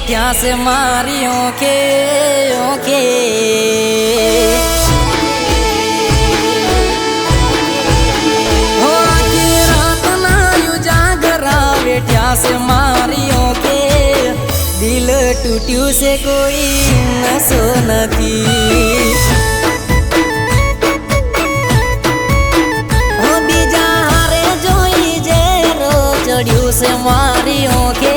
बैठा से मारी ओके ओके हो आखी रात ना उजागरा बैठा से मारी ओके दिल टूट्यू से कोई न सोनती से मारियों के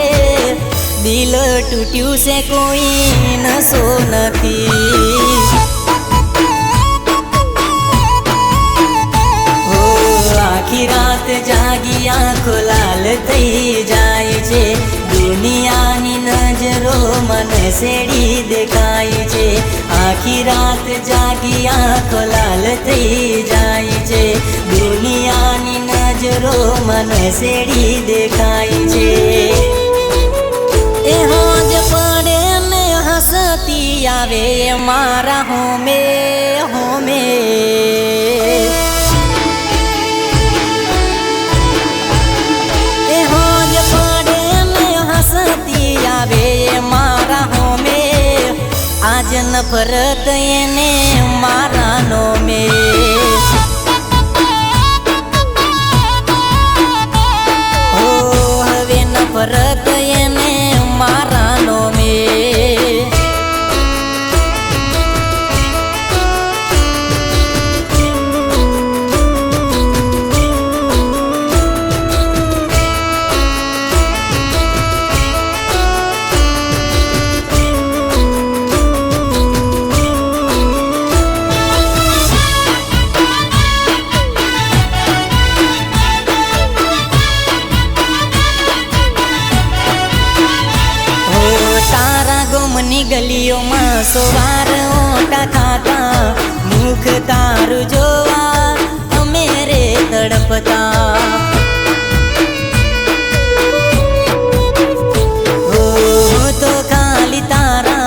दिल टूट्यू से कोई न सोनती हो आखी रात जागी आँखों लाल थई जाय छे दुनियानी नजरो मन सेड़ी देखाय छे आखी रात जागी आँखों लाल थई जाय छे दुनियानी नजरो मन सेड़ी देखाय छे ए होज पड़े ने हंसती आवे मारा होमे होमे ए होज पड़े ने हंसती आवे मारा होमे आज नफरत एने मारा नो में नफरत एने मारा नो में गलियों में सवार ओटा खाता मुख तारू जोवा मेरे तड़पता हो तो खाली तारा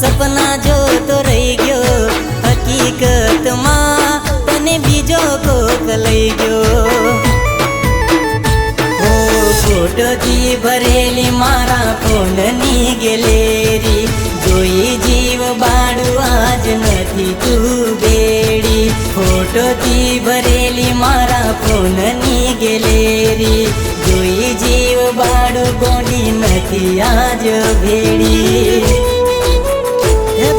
सपना जो तो रही गयो हकीकत मां तने बीजो को लई गयो हो फोटो थी भरेली मारा फोन नी गैलेरी जोई जीव बाड़ू आज नथी तू बेड़ी फोटो थी भरेली मारा फोन नी गैलेरी जोई जीव बाड़ू गोडी नथी आज भेड़ी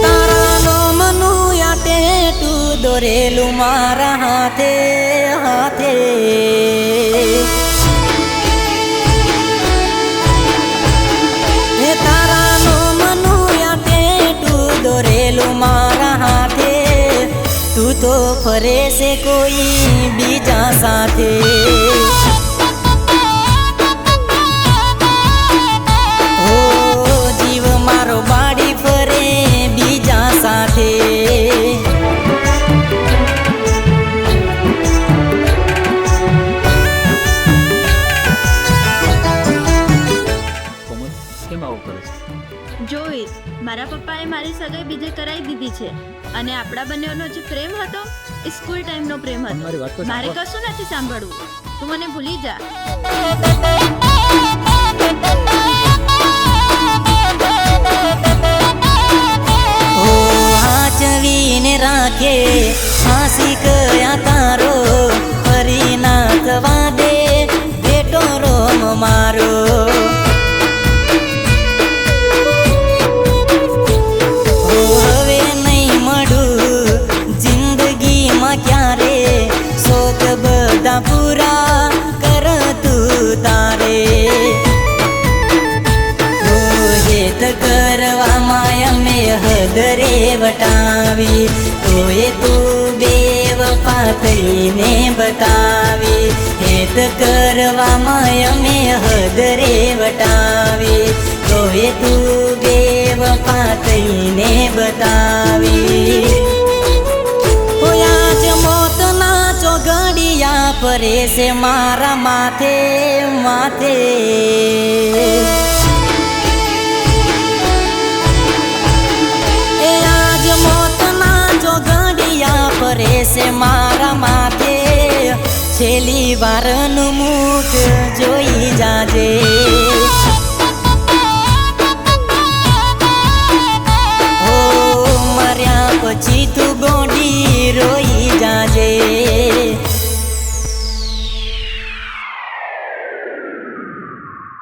तारा नो मनु या टेटू दोरेलू मारा हाथे हाथे मारा हाथे तू तो फरे से कोई बीजा साथे हो जीव मारो बाड़ी फरे बीजा साथे જોઈશ મારા પપ્પાએ મારી સગાઈ બીજે કરાવી દીધી છે અને આપણા બંનેનો જે પ્રેમ હતો એ સ્કૂલ ટાઈમનો પ્રેમ હતો મારે કશું નથી સાંભળવું તું મને ભૂલી જા ઓ હાચવીને રાખે હાસી કયા તારો ફરી ના થવા દે બેટો રોમ મારો पूरा कर तू तारे हेत करवा माया में हदरे वटावी तोए तू बेवफा ने बतावी हेत करवा माया में हदरे वटावी तोए तू बेवफा ने बतावी परे से मारा माथे माथे ए आज मौत ना जो गड़िया परे से मारा माथे छेली वारनु मुख जोई जाजे।